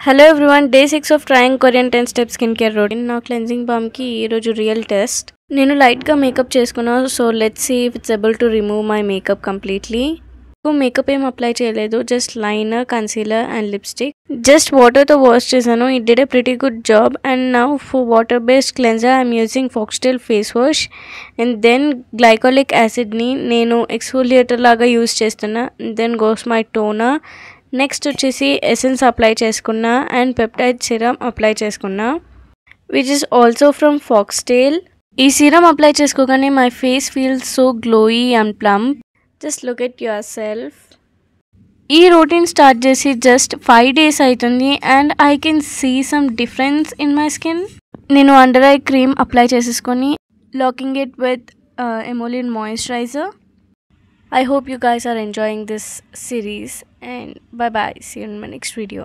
Hello everyone, day 6 of trying Korean 10 step skin care routine. నా cleansing బామ్కి ఈరోజు real test. నేను లైట్గా మేకప్ చేసుకున్నాను. So let's see if it's able to remove my makeup completely. Makeup ఏం apply చేయలేదు, just liner, concealer and lipstick. Just వాటర్తో wash చేశాను. It did a pretty good job. And now for water based cleanser I'm using Foxtale face wash. And then glycolic యాసిడ్ని నేను exfoliator లాగా use చేస్తున్నా. Then goes my toner. Next వచ్చేసి essence apply చేసుకున్నా and peptide serum apply చేసుకున్నా, which is also from Foxtale. ఈ serum apply చేసుకోగానే my face feels so glowy and plump. Just look at yourself. ఈ routine start చేసి just 5 days అవుతుంది and I can see some difference in my skin. నేను under eye cream apply చేసేసుకొని locking it with Emolene moisturiser. I hope you guys are enjoying this series and bye bye. See you in my next video.